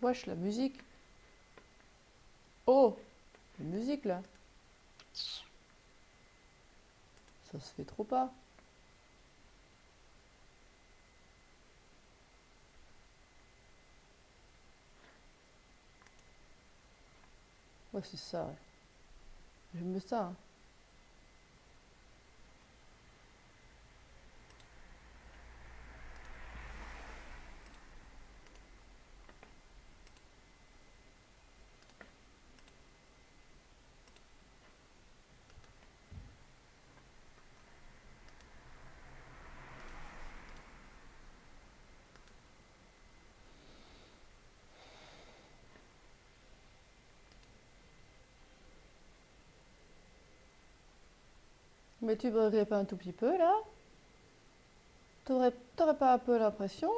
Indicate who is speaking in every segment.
Speaker 1: Wesh, la musique. Oh, la musique là. Ça se fait trop pas. Ouais, c'est ça. Ouais. J'aime ça. Hein. Mais tu voudrais pas un tout petit peu là? T'aurais pas un peu l'impression?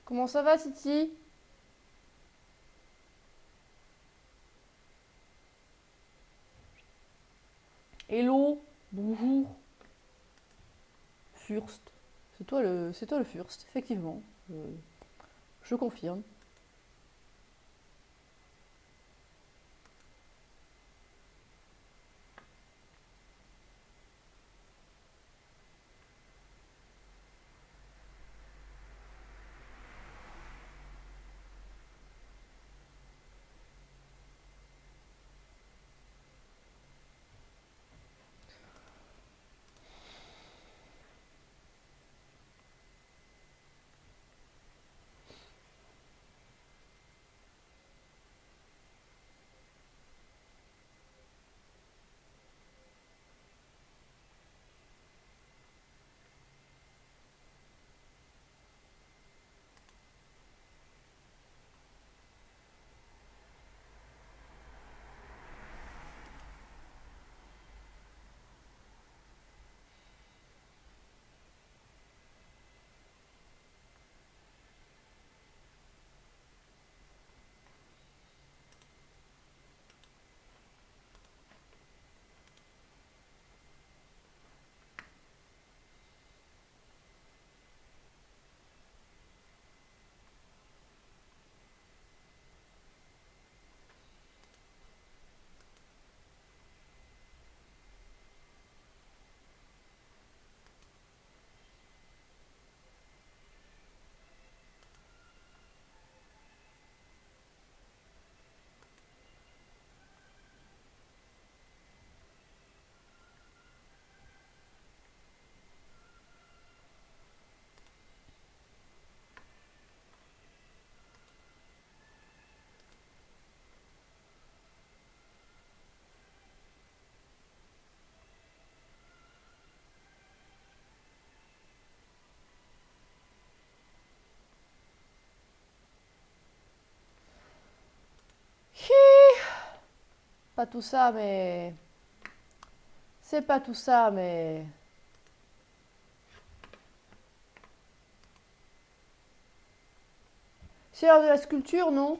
Speaker 1: Comment ça va, Titi? Hello, bonjour, Fürst. C'est toi le Fürst, effectivement. Je confirme. Hi, pas tout ça, mais... C'est pas tout ça, mais... C'est l'heure de la sculpture, non?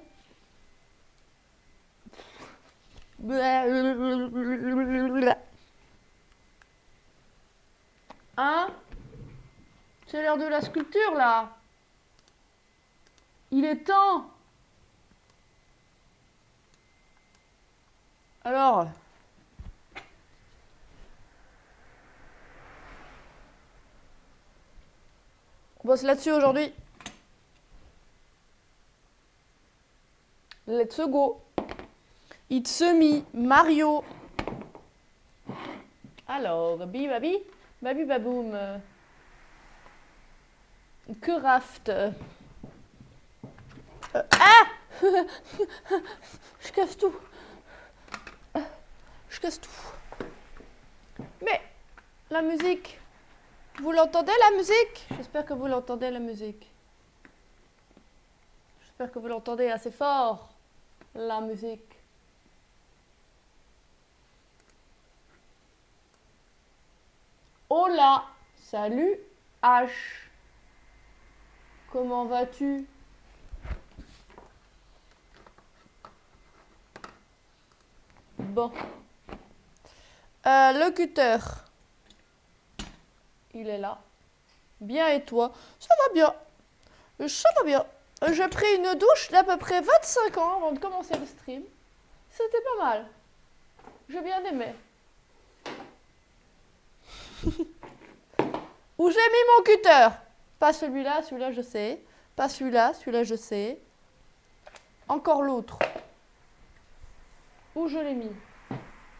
Speaker 1: Hein? C'est l'heure de la sculpture, là. Il est temps. Alors, on bosse là-dessus aujourd'hui. Let's go. It's me, Mario. Alors, bibabi, babi baboum. Craft. Ah Je casse tout. Je casse tout. Mais la musique, vous l'entendez la musique? J'espère que vous l'entendez la musique. J'espère que vous l'entendez assez fort, la musique. Hola, salut H. Comment vas-tu? Bon. Locuteur. Il est là. Bien et toi? Ça va bien. Ça va bien. J'ai pris une douche d'à peu près 25 ans avant de commencer le stream. C'était pas mal. J'ai bien aimé. Où j'ai mis mon cutter? Pas celui-là, celui-là je sais. Pas celui-là, celui-là je sais. Encore l'autre. Où je l'ai mis?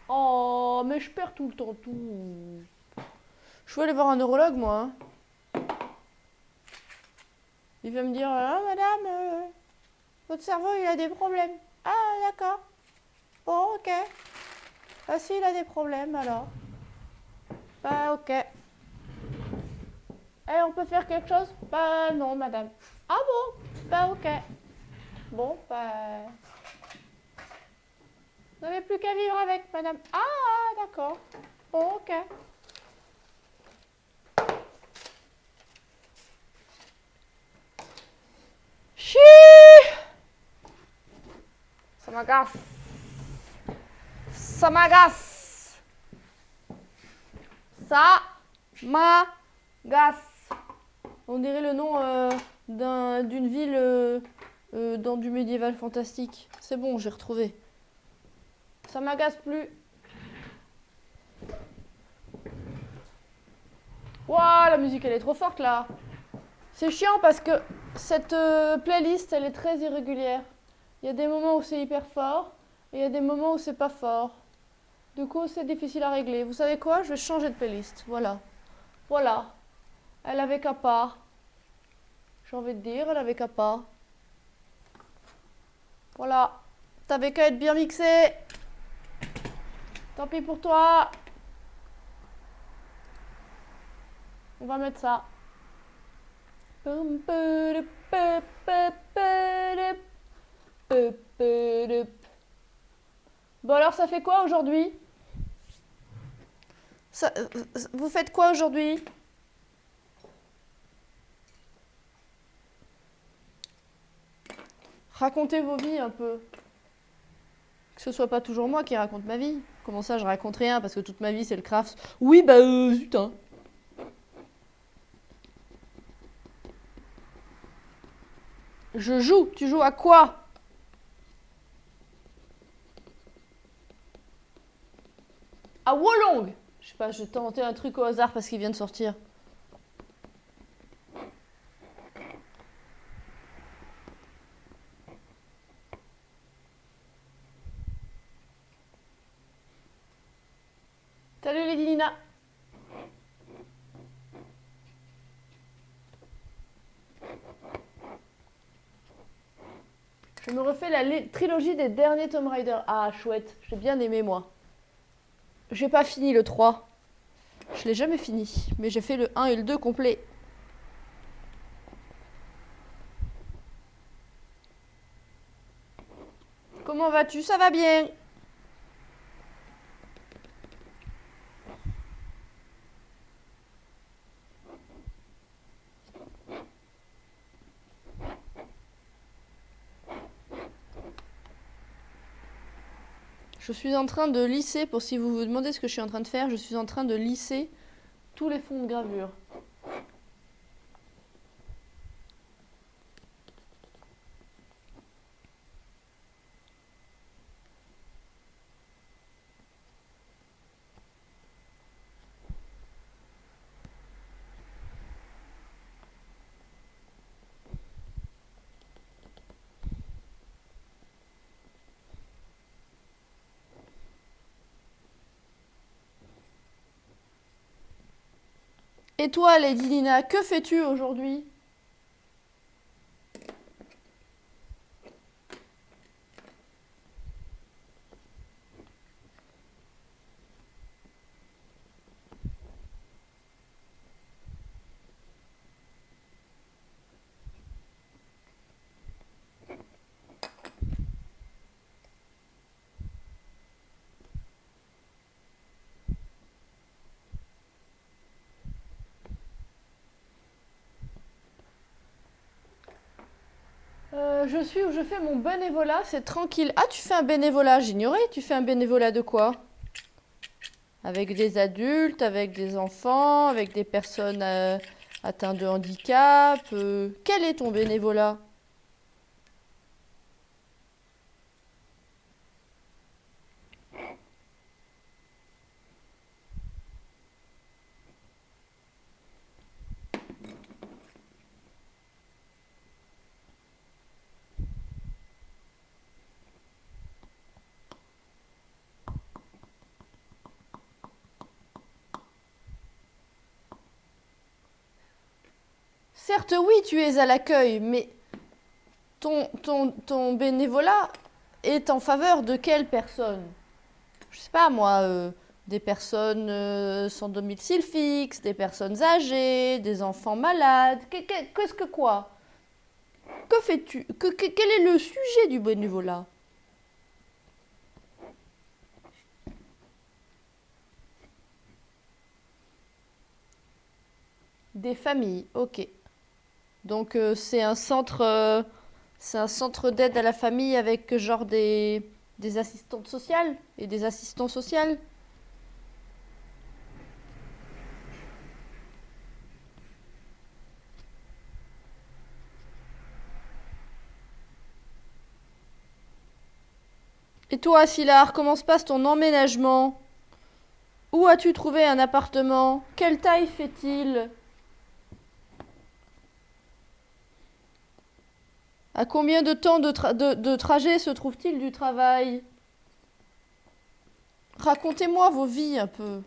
Speaker 1: Oh, mais je perds tout le temps tout. Je vais aller voir un neurologue, moi. Il va me dire, ah madame, votre cerveau il a des problèmes. Ah d'accord. Bon, ok. Ah si, il a des problèmes alors. Bah ok. Eh, on peut faire quelque chose? Bah non, madame. Ah bon? Bah ok. Bon, bah... Vous n'avez plus qu'à vivre avec, madame. Ah, d'accord. Bon, ok. Chi! Ça m'agace. Ça m'agace. Ça m'agace. On dirait le nom d'une ville dans du médiéval fantastique. C'est bon, j'ai retrouvé. Ça m'agace plus. Waouh, la musique elle est trop forte là. C'est chiant parce que cette playlist elle est très irrégulière. Il y a des moments où c'est hyper fort et il y a des moments où c'est pas fort. Du coup, c'est difficile à régler. Vous savez quoi? Je vais changer de playlist. Voilà. Voilà. Elle avait qu'à pas. J'ai envie de dire, elle avait qu'à pas. Voilà. T'avais qu'à être bien mixé. Tant pis pour toi. On va mettre ça. Bon alors, ça fait quoi aujourd'hui? Vous faites quoi aujourd'hui? Racontez vos vies un peu. Que ce soit pas toujours moi qui raconte ma vie. Comment ça, je raconte rien parce que toute ma vie c'est le craft? Oui, bah zut hein. Je joue. Tu joues à quoi? À Wolong. Je sais pas, j'ai tenté un truc au hasard parce qu'il vient de sortir. Salut Lady Nina. Je me refais la trilogie des derniers Tomb Raider. Ah, chouette. J'ai bien aimé, moi. J'ai pas fini le 3. Je l'ai jamais fini. Mais j'ai fait le 1 et le 2 complet. Comment vas-tu? Ça va bien. Je suis en train de lisser, pour si vous vous demandez ce que je suis en train de faire, je suis en train de lisser tous les fonds de gravure. Et toi, Lady Nina, que fais-tu aujourd'hui? je suis où je fais mon bénévolat, c'est tranquille. Ah, tu fais un bénévolat, j'ignorais. Tu fais un bénévolat de quoi? Avec des adultes, avec des enfants, avec des personnes atteintes de handicap. Quel est ton bénévolat? Certes, oui, tu es à l'accueil, mais ton bénévolat est en faveur de quelle personne? Je sais pas moi, des personnes sans domicile fixe, des personnes âgées, des enfants malades, qu'est-ce que quoi? Que fais-tu? Quel est le sujet du bénévolat? Des familles, ok. Donc c'est un centre d'aide à la famille avec genre des assistantes sociales et des assistants sociaux. Et toi, Sylar, comment se passe ton emménagement? Où as-tu trouvé un appartement? Quelle taille fait-il? À combien de temps de trajet se trouve-t-il du travail? Racontez-moi vos vies un peu.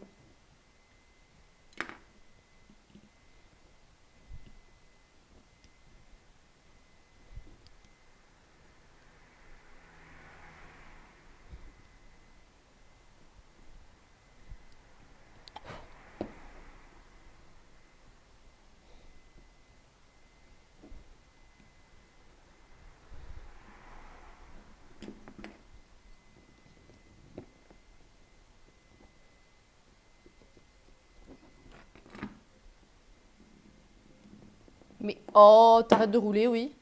Speaker 1: Mais oh, t'arrêtes de rouler, oui.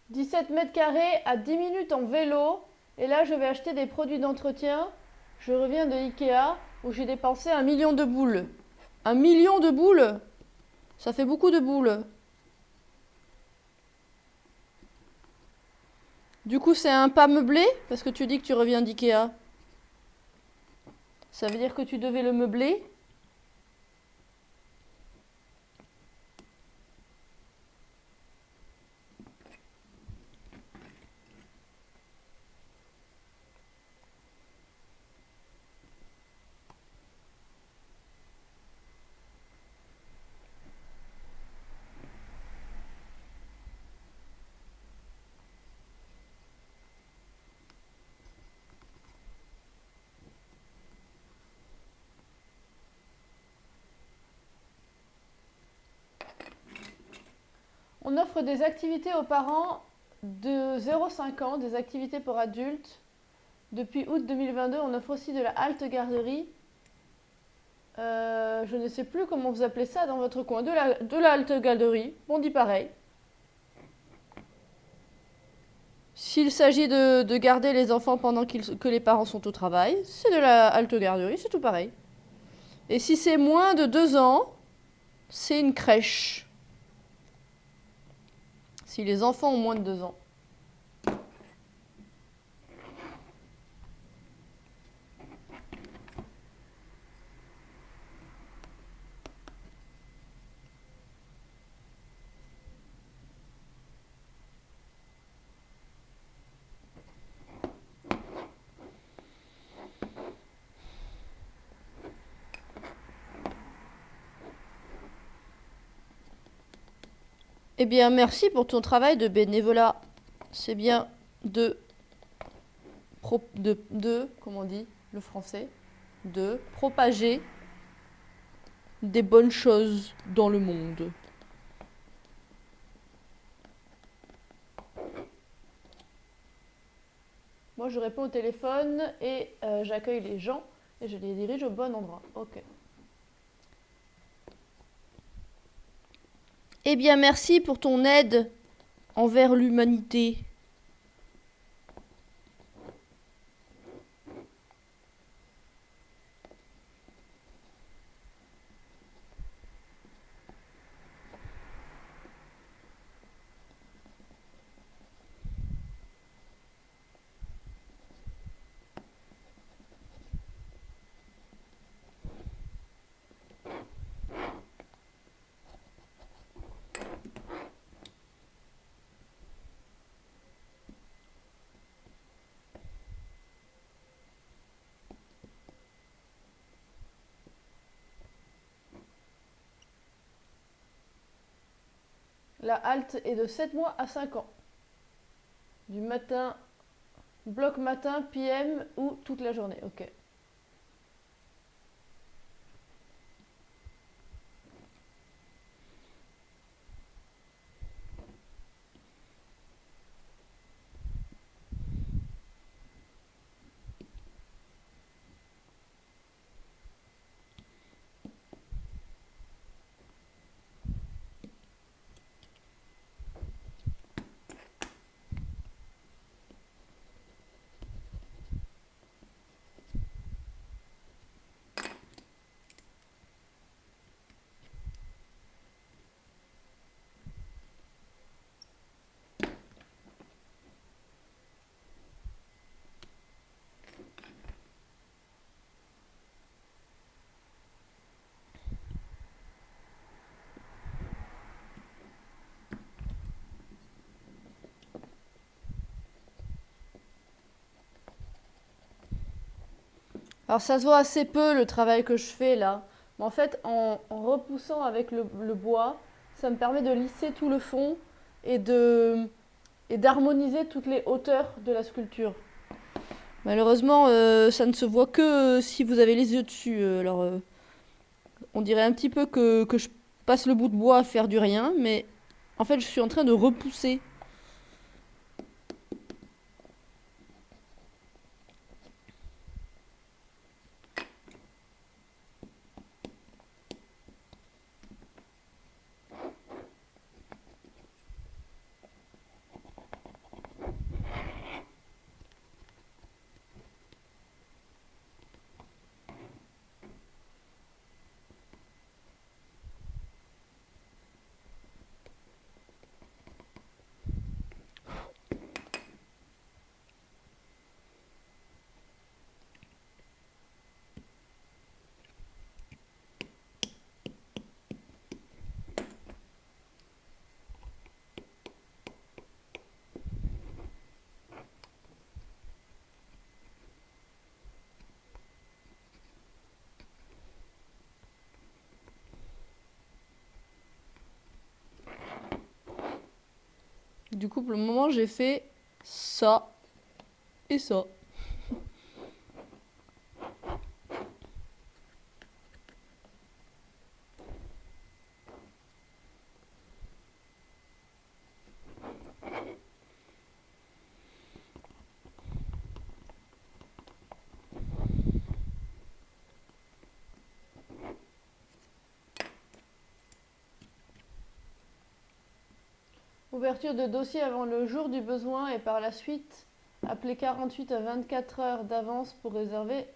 Speaker 1: « 17 mètres carrés à 10 minutes en vélo. Et là, je vais acheter des produits d'entretien. Je reviens de Ikea où j'ai dépensé 1 million de boules. 1 million de boules? Ça fait beaucoup de boules. Du coup, c'est un pas meublé? Parce que tu dis que tu reviens d'Ikea. Ça veut dire que tu devais le meubler? On offre des activités aux parents de 0,5 ans, des activités pour adultes. Depuis août 2022, on offre aussi de la halte garderie. Je ne sais plus comment vous appelez ça dans votre coin. De la halte garderie, on dit pareil. S'il s'agit de garder les enfants pendant que les parents sont au travail, c'est de la halte garderie, c'est tout pareil. Et si c'est moins de 2 ans, c'est une crèche. Si les enfants ont moins de 2 ans. Eh bien, merci pour ton travail de bénévolat. C'est bien comment on dit le français? De propager
Speaker 2: des bonnes choses dans le monde.
Speaker 1: Moi, je réponds au téléphone et j'accueille les gens et je les dirige au bon endroit. Ok.
Speaker 2: Eh bien, merci pour ton aide envers l'humanité.
Speaker 1: La halte est de 7 mois à 5 ans. Du matin, bloc matin, PM ou toute la journée. Ok. Alors ça se voit assez peu le travail que je fais là. Mais en fait, en repoussant avec le bois, ça me permet de lisser tout le fond et de et d'harmoniser toutes les hauteurs de la sculpture.
Speaker 2: Malheureusement, ça ne se voit que si vous avez les yeux dessus. On dirait un petit peu que je passe le bout de bois à faire du rien, mais en fait, je suis en train de repousser. Du coup, pour le moment, j'ai fait ça et ça.
Speaker 1: Ouverture de dossier avant le jour du besoin et par la suite, appelez 48 à 24 heures d'avance pour réserver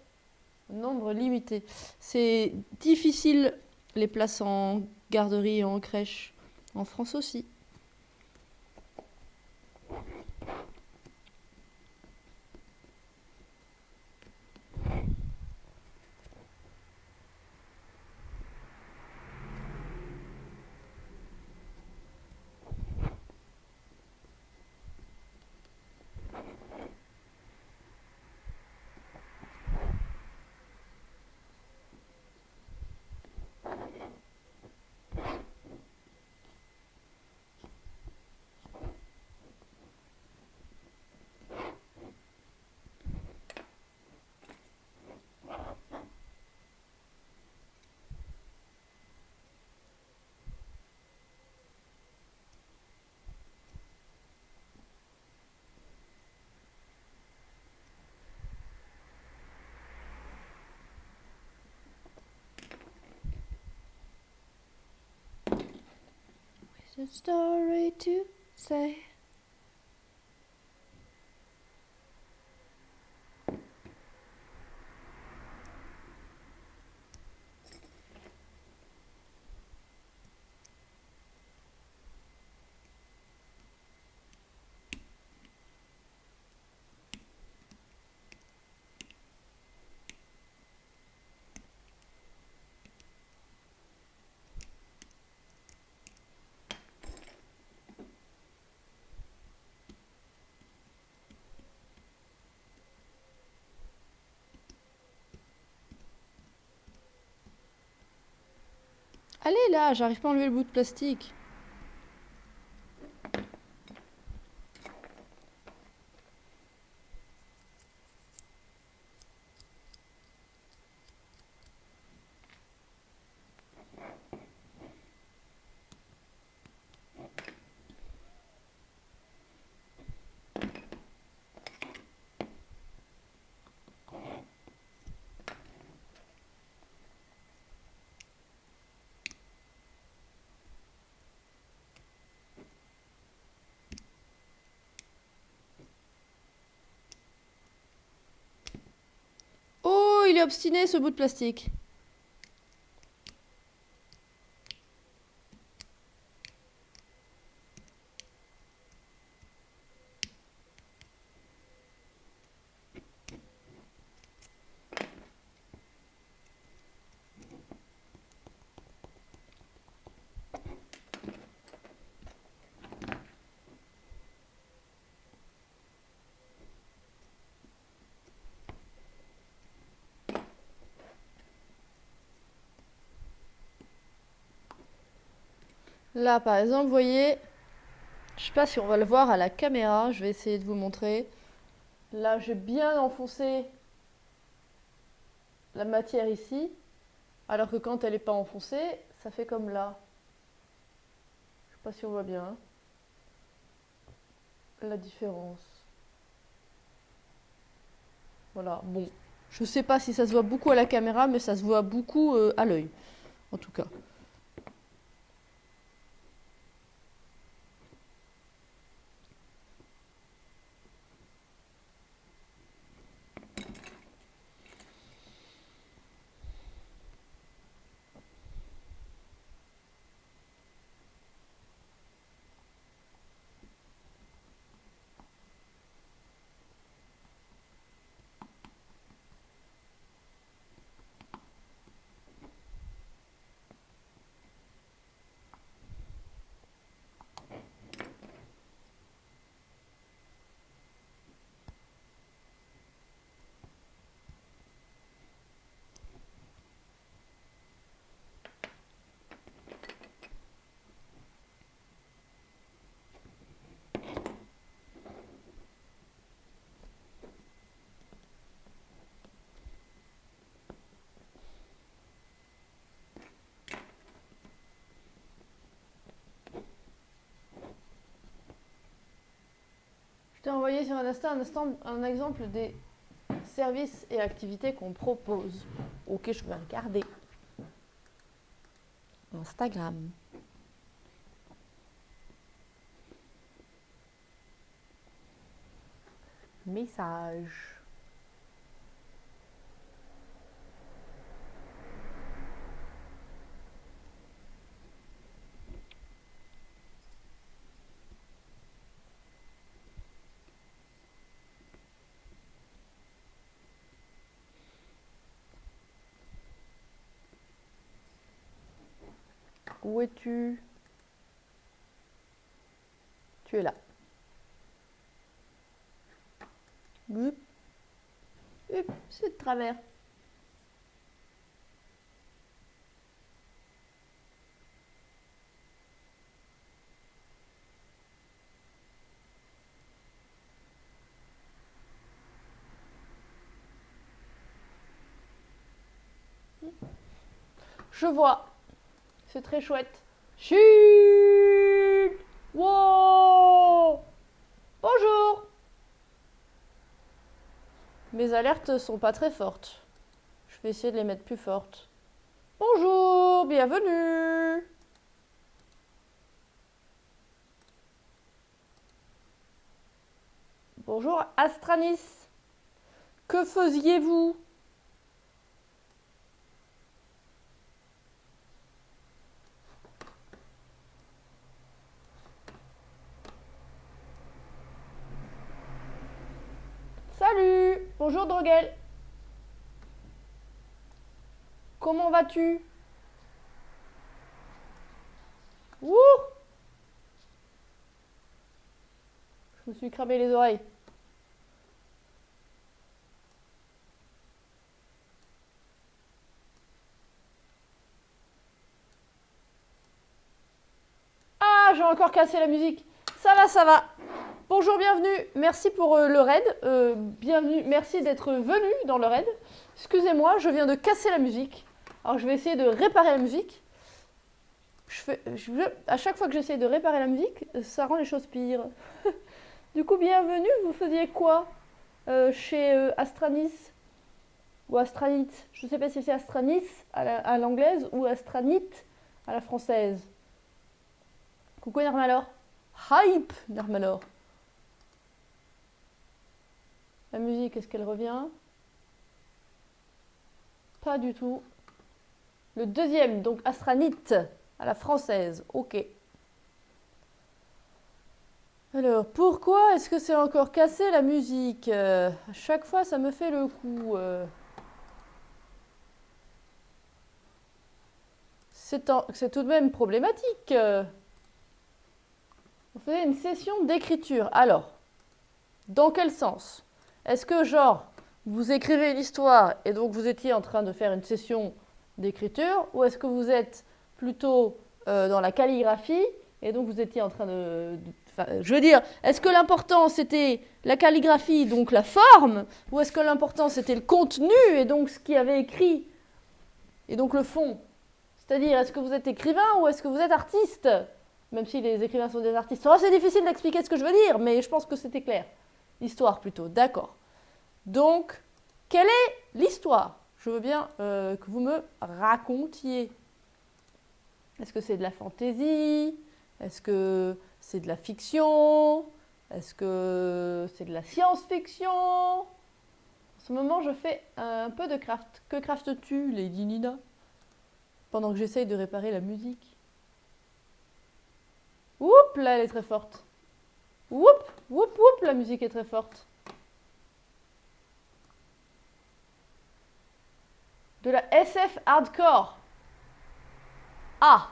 Speaker 1: nombre limité. C'est difficile les places en garderie et en crèche. En France aussi.
Speaker 2: story to say. Allez là, j'arrive pas à enlever le bout de plastique. Oh, il est obstiné ce bout de plastique. Là, par exemple, vous voyez, je sais pas si on va le voir à la caméra, je vais essayer de vous montrer. Là, j'ai bien enfoncé la matière ici, alors que quand elle n'est pas enfoncée, ça fait comme là. Je sais pas si on voit bien la différence. Voilà, bon. Je sais pas si ça se voit beaucoup à la caméra, mais ça se voit beaucoup à l'œil, en tout cas. Je t'ai envoyé sur un exemple des services et activités qu'on propose. Ok, je vais regarder. Instagram. Message. Où es-tu? Tu es là. Hup. Hup, c'est de travers. Je vois. C'est très chouette. Chut. Wow. Bonjour. Mes alertes sont pas très fortes. Je vais essayer de les mettre plus fortes. Bonjour, bienvenue.
Speaker 1: Bonjour Astranis. Que faisiez-vous? Salut. Bonjour Drogel. Comment vas-tu? Ouh! Je me suis cramé les oreilles. Ah, j'ai encore cassé la musique. Ça va, ça va. Bonjour, bienvenue. Merci pour le raid. Bienvenue, merci d'être venu dans le raid. Excusez-moi, je viens de casser la musique. Alors, je vais essayer de réparer la musique. À chaque fois que j'essaie de réparer la musique, ça rend les choses pires. Du coup, bienvenue. Vous faisiez quoi chez Astranis ou Astranit? Je ne sais pas si c'est Astranis à l'anglaise ou Astranit à la française. Coucou Nermalor. Hype Nermalor. La musique, est-ce qu'elle revient? Pas du tout. Le deuxième, donc Astranit à la française. Ok. Alors, pourquoi est-ce que c'est encore cassé la musique? À chaque fois, ça me fait le coup. C'est tout de même problématique. On faisait une session d'écriture. Alors, dans quel sens? Est-ce que, genre, vous écrivez une histoire et donc vous étiez en train de faire une session d'écriture, ou est-ce que vous êtes plutôt dans la calligraphie et donc vous étiez en train je veux dire, est-ce que l'important c'était la calligraphie, donc la forme, ou est-ce que l'important c'était le contenu et donc ce qui avait écrit et donc le fond? C'est-à-dire, est-ce que vous êtes écrivain ou est-ce que vous êtes artiste? Même si les écrivains sont des artistes. Oh, c'est difficile d'expliquer ce que je veux dire, mais je pense que c'était clair. L'histoire plutôt, d'accord. Donc, quelle est l'histoire? Je veux bien que vous me racontiez. Est-ce que c'est de la fantaisie? Est-ce que c'est de la fiction? Est-ce que c'est de la science-fiction? En ce moment, je fais un peu de craft. Que craftes-tu, Lady Nina? Pendant que j'essaye de réparer la musique. Oups, là, elle est très forte. Oups, oups, oups, la musique est très forte. De la SF hardcore. Ah.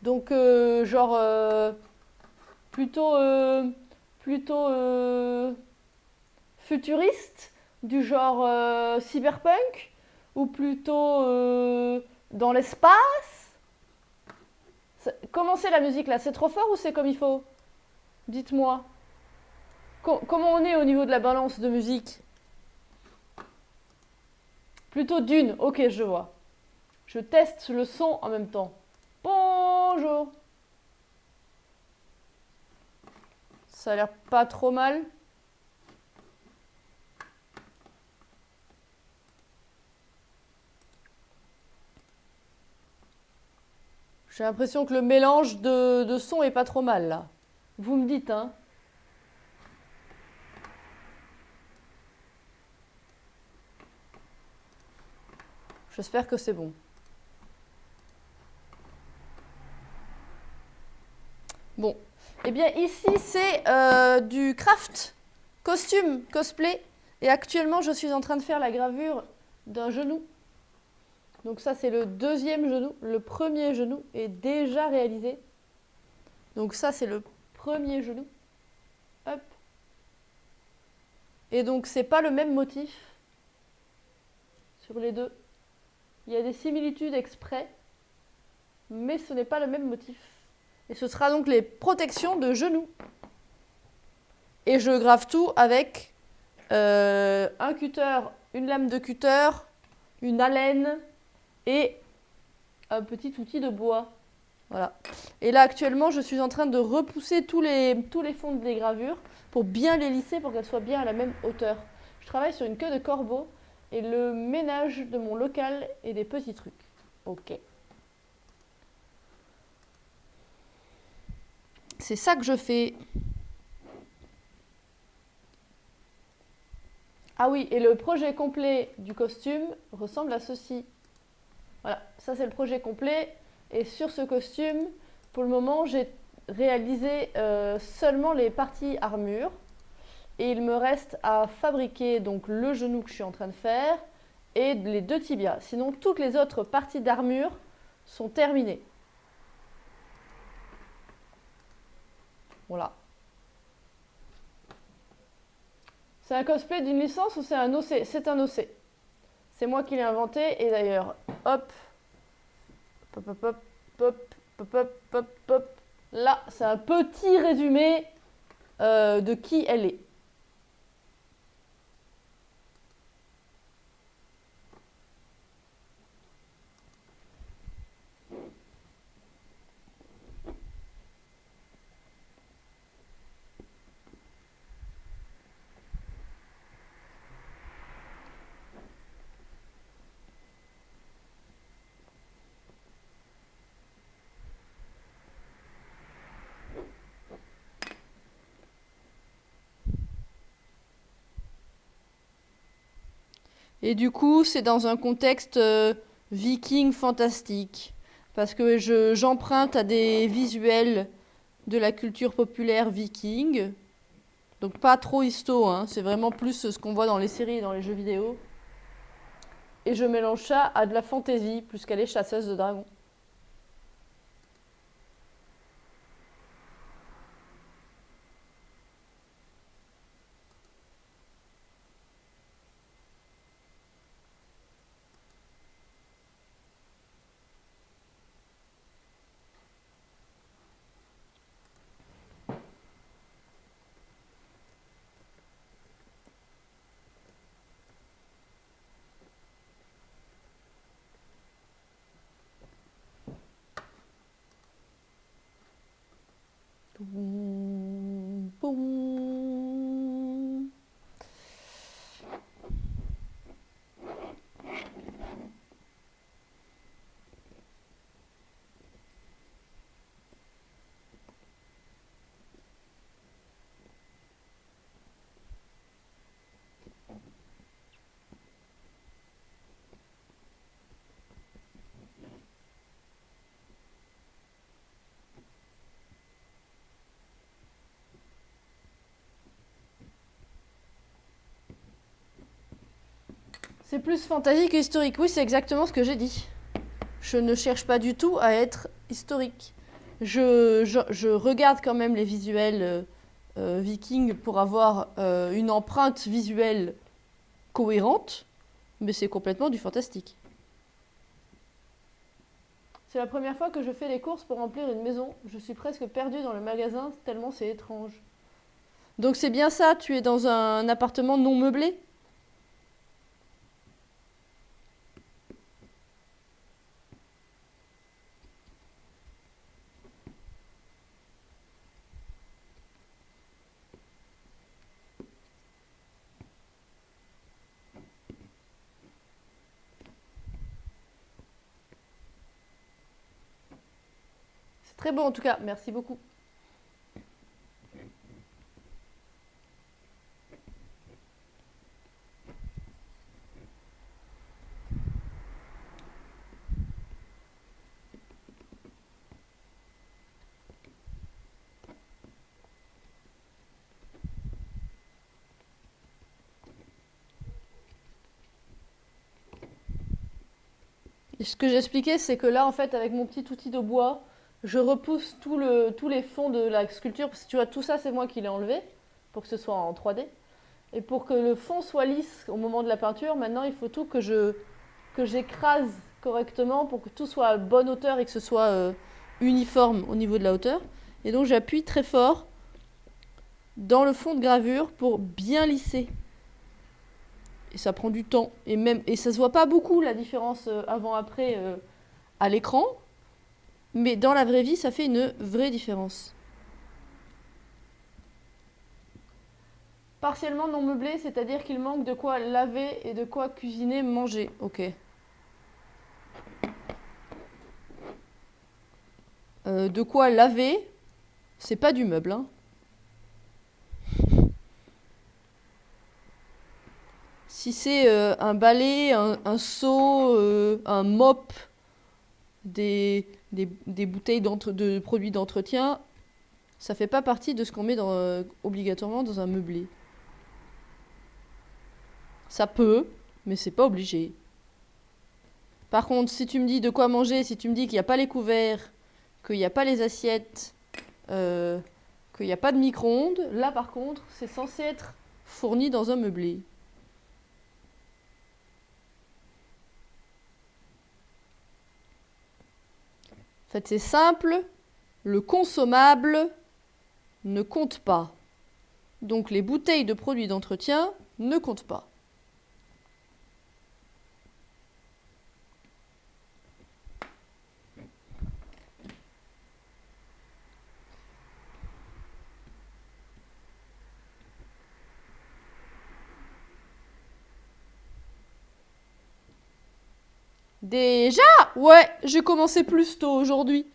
Speaker 1: Donc, genre, plutôt futuriste, du genre cyberpunk, ou plutôt dans l'espace? Comment c'est la musique là? C'est trop fort ou c'est comme il faut? Dites-moi. Comment on est au niveau de la balance de musique? Plutôt d'une. Ok, je vois. Je teste le son en même temps. Bonjour. Ça a l'air pas trop mal. J'ai l'impression que le mélange de sons est pas trop mal là. Vous me dites, hein. J'espère que c'est bon. Bon. Eh bien, ici, c'est du craft, costume, cosplay. Et actuellement, je suis en train de faire la gravure d'un genou. Donc ça, c'est le deuxième genou. Le premier genou est déjà réalisé. Donc ça, c'est le premier genou. Hop. Et donc, c'est pas le même motif sur les deux. Il y a des similitudes exprès, mais ce n'est pas le même motif. Et ce sera donc les protections de genoux. Et je grave tout avec un cutter, une lame de cutter, une alène et un petit outil de bois. Voilà. Et là, actuellement, je suis en train de repousser tous les fonds des gravures pour bien les lisser, pour qu'elles soient bien à la même hauteur. Je travaille sur une queue de corbeau et le ménage de mon local et des petits trucs. Ok.
Speaker 2: c'est ça que je fais.
Speaker 1: Ah oui, et le projet complet du costume ressemble à ceci. Voilà, ça c'est le projet complet. Et sur ce costume, pour le moment, j'ai réalisé seulement les parties armure. Et il me reste à fabriquer donc le genou que je suis en train de faire et les 2 tibias. Sinon, toutes les autres parties d'armure sont terminées. Voilà. C'est un cosplay d'une licence ou c'est un OC? C'est un OC. C'est moi qui l'ai inventé. Et d'ailleurs, hop, hop, hop, hop, hop, hop, hop, hop, hop. Là, c'est un petit résumé de qui elle est.
Speaker 2: Et du coup, c'est dans un contexte viking fantastique. Parce que j'emprunte à des visuels de la culture populaire viking. Donc pas trop histo, hein. C'est vraiment plus ce qu'on voit dans les séries et dans les jeux vidéo. Et je mélange ça à de la fantaisie, plus qu'elle est chasseuse de dragons. Boum, boum. C'est plus fantasy que historique. Oui, c'est exactement ce que j'ai dit. Je ne cherche pas du tout à être historique. Je regarde quand même les visuels vikings pour avoir une empreinte visuelle cohérente, mais c'est complètement du fantastique.
Speaker 1: C'est la première fois que je fais les courses pour remplir une maison. Je suis presque perdue dans le magasin tellement c'est étrange.
Speaker 2: Donc c'est bien ça, tu es dans un appartement non meublé?
Speaker 1: C'est très beau en tout cas, merci beaucoup.
Speaker 2: Et ce que j'expliquais, c'est que là, en fait, avec mon petit outil de bois, je repousse tous les fonds de la sculpture. Parce que tu vois, tout ça, c'est moi qui l'ai enlevé pour que ce soit en 3D. Et pour que le fond soit lisse au moment de la peinture, maintenant, il faut tout que j'écrase correctement pour que tout soit à bonne hauteur et que ce soit uniforme au niveau de la hauteur. Et donc, j'appuie très fort dans le fond de gravure pour bien lisser. Et ça prend du temps. Et ça se voit pas beaucoup la différence avant-après à l'écran. Mais dans la vraie vie, ça fait une vraie différence.
Speaker 1: Partiellement non meublé, c'est-à-dire qu'il manque de quoi laver et de quoi cuisiner, manger.
Speaker 2: Ok. De quoi laver, C'est pas du meuble, hein. Si c'est un balai, un seau, un mop, des bouteilles de produits d'entretien, ça fait pas partie de ce qu'on met obligatoirement dans un meublé. Ça peut, mais c'est pas obligé. Par contre, si tu me dis de quoi manger, si tu me dis qu'il n'y a pas les couverts, qu'il n'y a pas les assiettes, qu'il n'y a pas de micro-ondes, là par contre, c'est censé être fourni dans un meublé. En fait, c'est simple, le consommable ne compte pas. Donc les bouteilles de produits d'entretien ne comptent pas. Déjà? Ouais, j'ai commencé plus tôt aujourd'hui.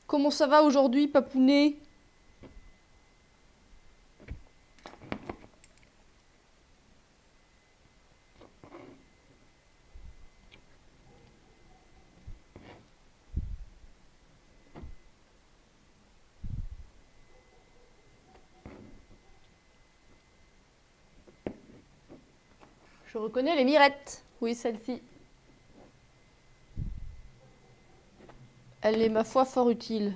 Speaker 2: Comment ça va aujourd'hui, papounet? Je reconnais les mirettes. Oui, celle-ci. Elle est, ma foi, fort utile.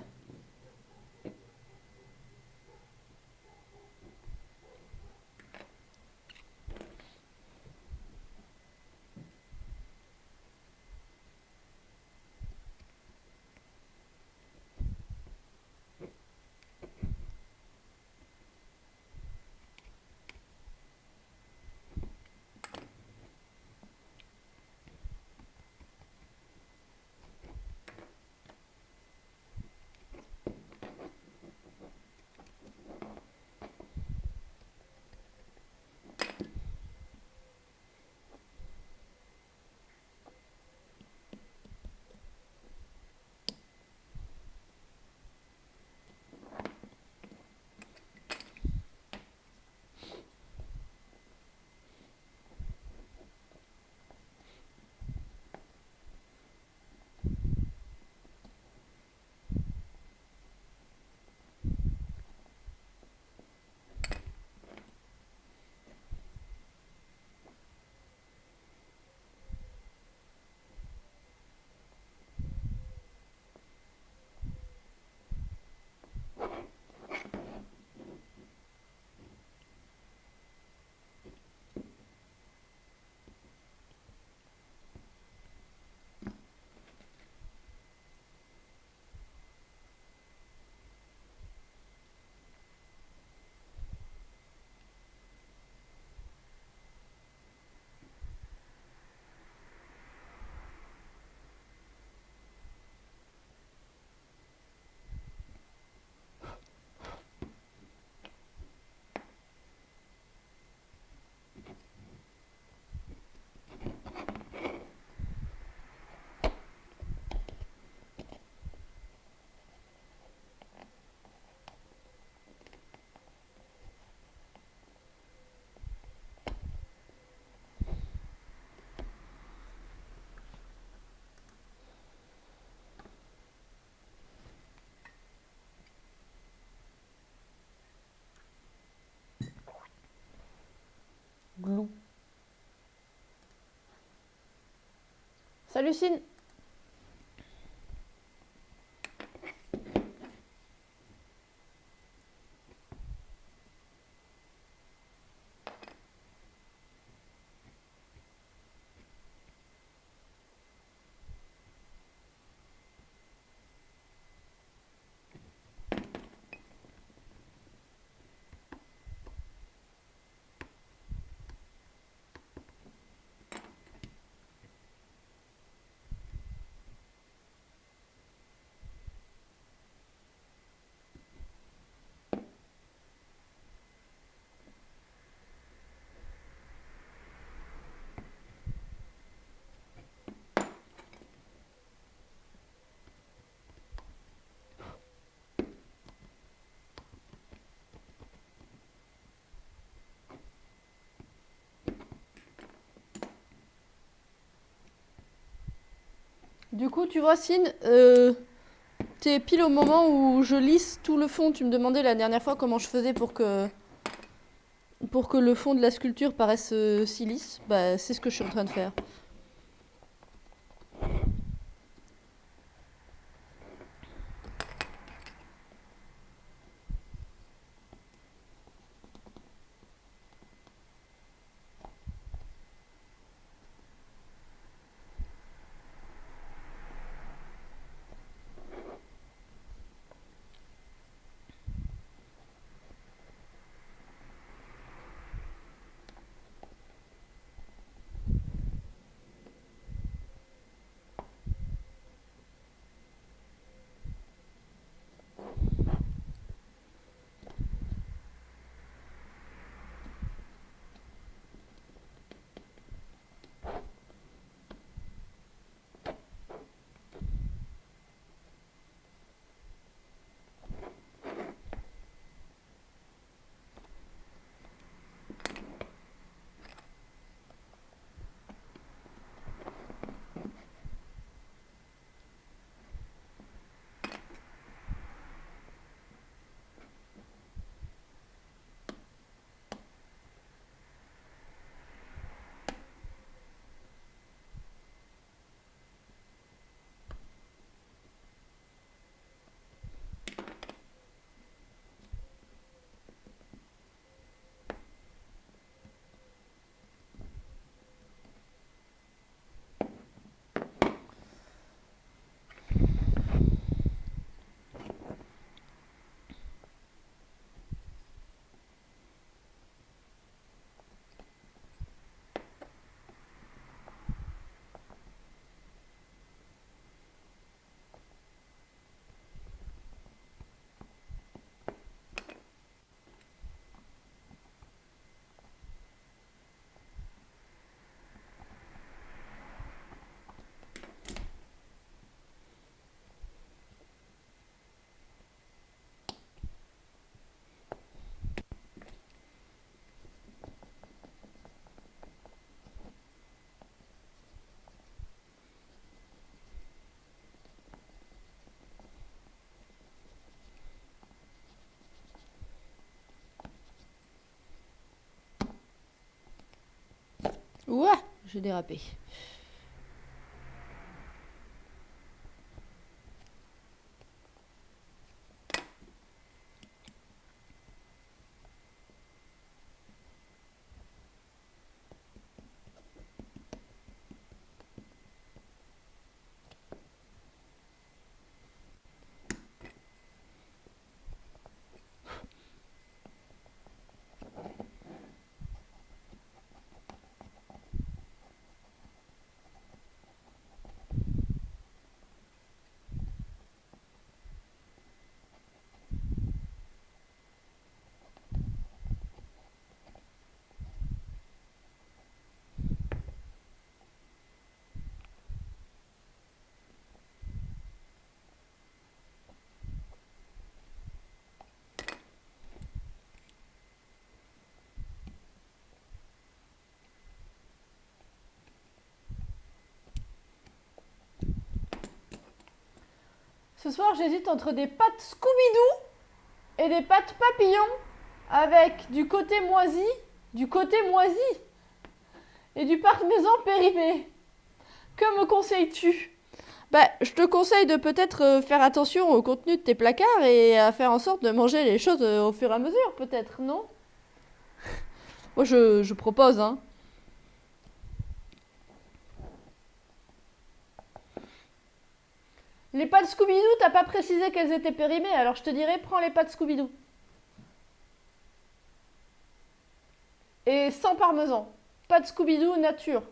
Speaker 1: Salut Cine.
Speaker 2: Du coup, tu vois, Cine, t'es pile au moment où je lisse tout le fond. Tu me demandais la dernière fois comment je faisais pour que le fond de la sculpture paraisse si lisse. Bah, c'est ce que je suis en train de faire. Ouah, j'ai dérapé.
Speaker 1: Ce soir, j'hésite entre des pâtes Scooby-Doo et des pâtes papillons avec du côté moisi et du parmesan périmé. Que me conseilles-tu?
Speaker 2: Bah, je te conseille de peut-être faire attention au contenu de tes placards et à faire en sorte de manger les choses au fur et à mesure, peut-être, non? Moi, je propose, hein.
Speaker 1: Les pâtes Scooby-Doo, t'as pas précisé qu'elles étaient périmées, alors je te dirais, prends les pâtes Scooby-Doo. Et sans parmesan. Pâtes Scooby-Doo nature.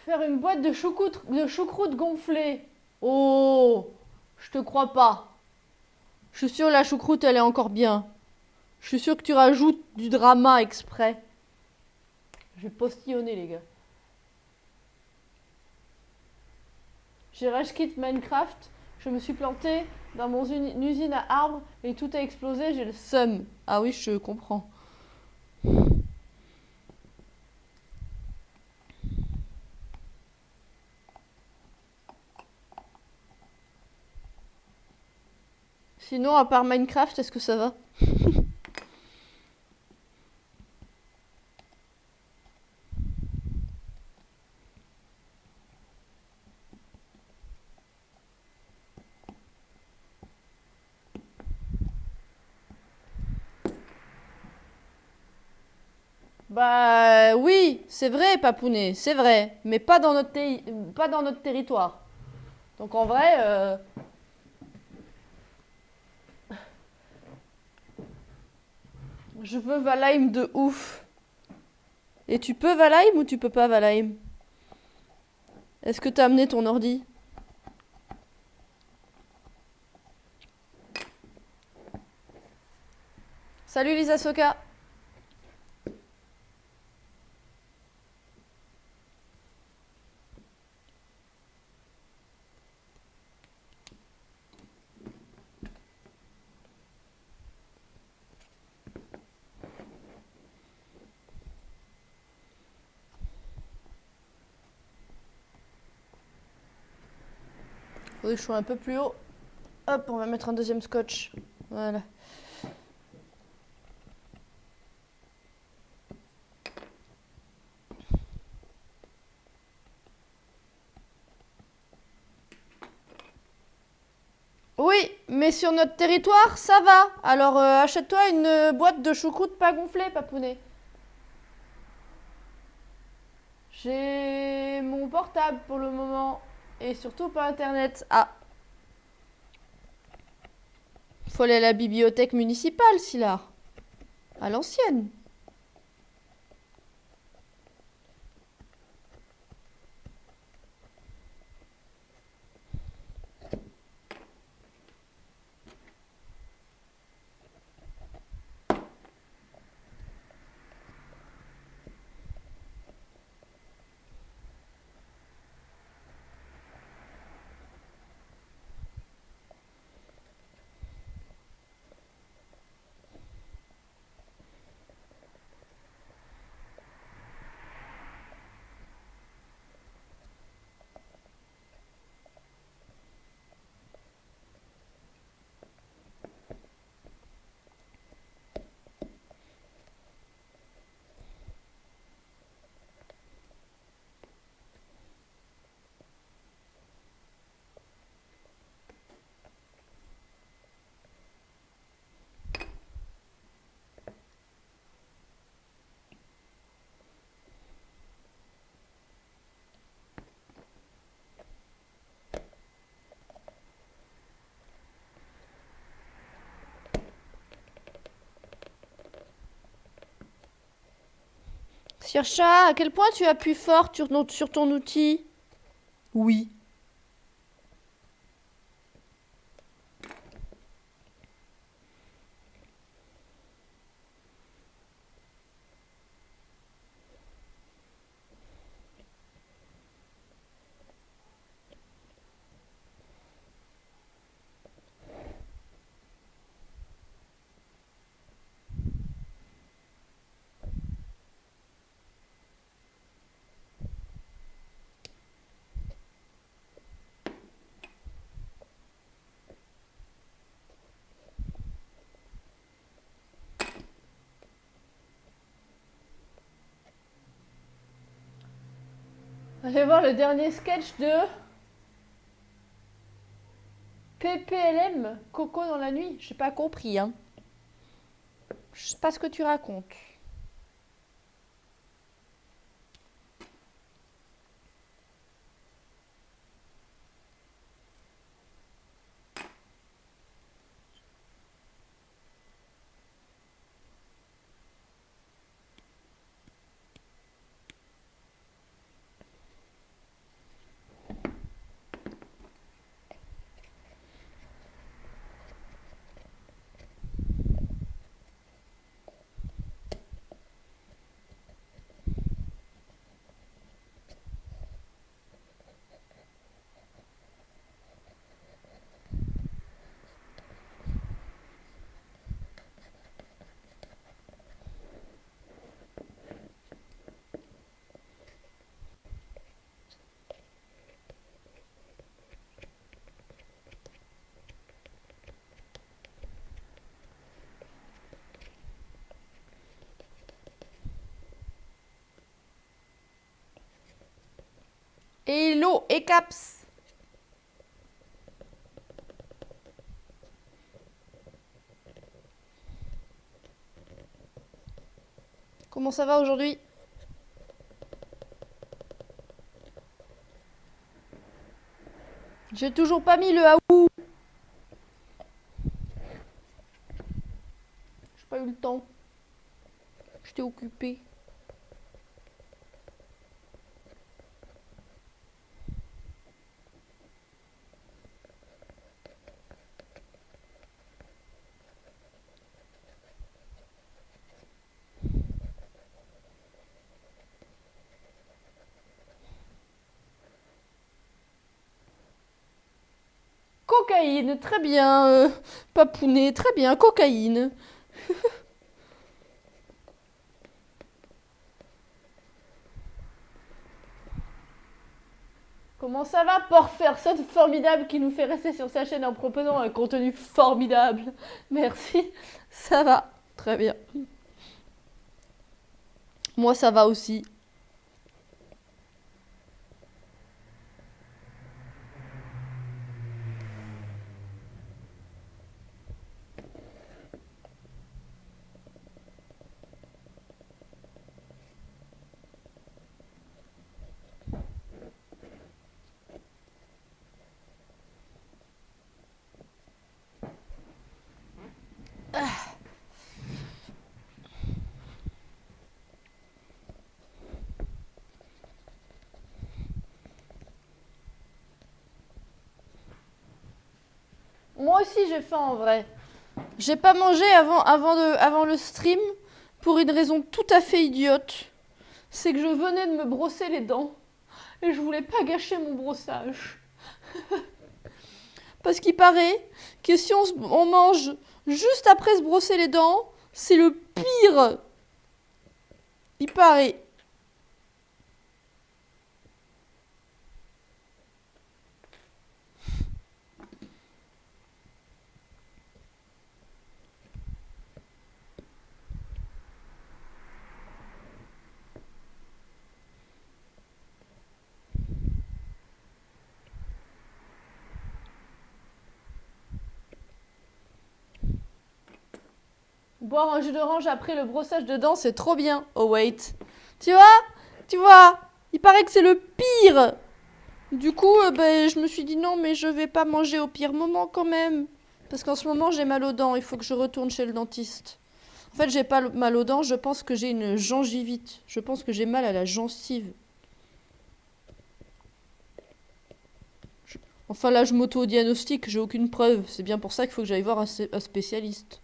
Speaker 1: Faire une boîte de choucroute gonflée. Oh, je te crois pas.
Speaker 2: Je suis sûre la choucroute, elle est encore bien. Je suis sûre que tu rajoutes du drama exprès.
Speaker 1: Je vais postillonner, les gars. J'ai rage quit Minecraft. Je me suis planté dans mon usine à arbres et tout a explosé. J'ai le seum.
Speaker 2: Ah oui, je comprends. Sinon, à part Minecraft, est-ce que ça va? Bah oui, c'est vrai, Papounet, c'est vrai, mais pas dans pas dans notre territoire.
Speaker 1: Donc en vrai,
Speaker 2: Je veux Valheim de ouf. Et tu peux Valheim ou tu peux pas Valheim? Est-ce que t'as amené ton ordi? Salut Lisa Soka. Faudrait que je sois un peu plus haut. Hop, on va mettre un deuxième scotch. Voilà. Oui, mais sur notre territoire, ça va. Alors achète-toi une boîte de choucroute pas gonflée, Papounet.
Speaker 1: j'ai mon portable pour le moment. Et surtout pas internet.
Speaker 2: Ah. Faut aller à la bibliothèque municipale, Sylar. À l'ancienne. Sacha, à quel point tu appuies fort sur ton outil? Oui.
Speaker 1: Allez voir le dernier sketch de PPLM, Coco dans la nuit.
Speaker 2: J'ai pas compris, hein. Je sais pas ce que tu racontes. Hello et Caps. Comment ça va aujourd'hui? J'ai toujours pas mis le haou. J'ai pas eu le temps. J'étais occupée. Cocaïne, très bien. Papounet, très bien. Cocaïne.
Speaker 1: Comment ça va, personne formidable qui nous fait rester sur sa chaîne en proposant un contenu formidable? Merci.
Speaker 2: Ça va, très bien. Moi, ça va aussi.
Speaker 1: Moi aussi j'ai faim en vrai.
Speaker 2: J'ai pas mangé avant le stream pour une raison tout à fait idiote.
Speaker 1: C'est que je venais de me brosser les dents et je voulais pas gâcher mon brossage.
Speaker 2: Parce qu'il paraît que si on mange juste après se brosser les dents, c'est le pire. Il paraît.
Speaker 1: Boire un jus d'orange après le brossage de dents, c'est trop bien.
Speaker 2: Oh wait. Tu vois, il paraît que c'est le pire. Du coup, je me suis dit non, mais je vais pas manger au pire moment quand même. Parce qu'en ce moment, j'ai mal aux dents, il faut que je retourne chez le dentiste. En fait, j'ai pas mal aux dents, je pense que j'ai une gingivite. Je pense que j'ai mal à la gencive. Enfin, là, je m'auto-diagnostique, j'ai aucune preuve. C'est bien pour ça qu'il faut que j'aille voir un spécialiste.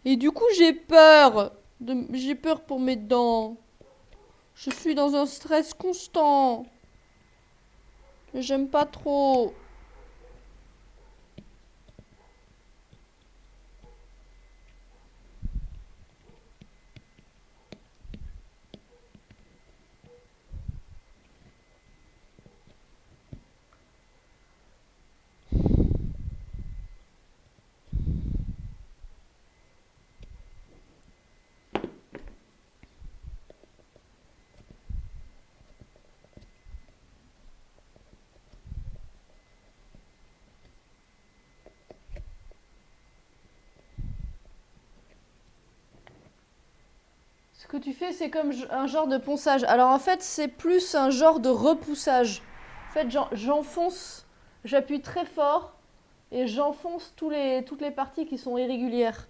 Speaker 2: Et du coup, j'ai peur. J'ai peur pour mes dents. Je suis dans un stress constant. J'aime pas trop.
Speaker 1: Ce que tu fais, c'est comme un genre de ponçage. Alors en fait, c'est plus un genre de repoussage. En fait, j'enfonce, j'appuie très fort et j'enfonce toutes les parties qui sont irrégulières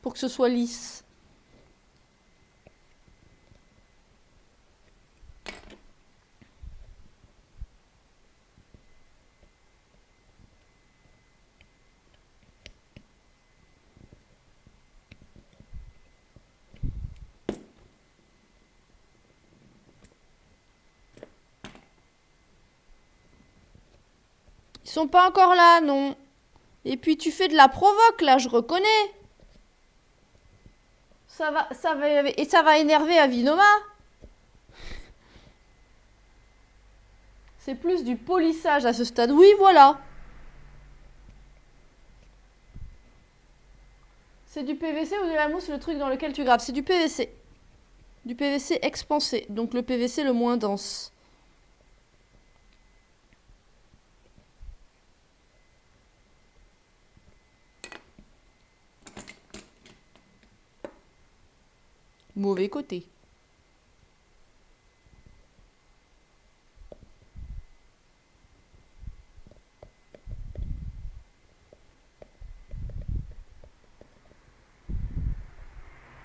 Speaker 2: Pour que ce soit lisse. Ils sont pas encore là, non. Et puis tu fais de la provoque, là, je reconnais.
Speaker 1: Et ça va énerver Avinoma. C'est plus du polissage à ce stade.
Speaker 2: Oui, voilà.
Speaker 1: C'est du PVC ou de la mousse, le truc dans lequel tu graves?
Speaker 2: C'est du PVC. Du PVC expansé, donc le PVC le moins dense. Mauvais côté.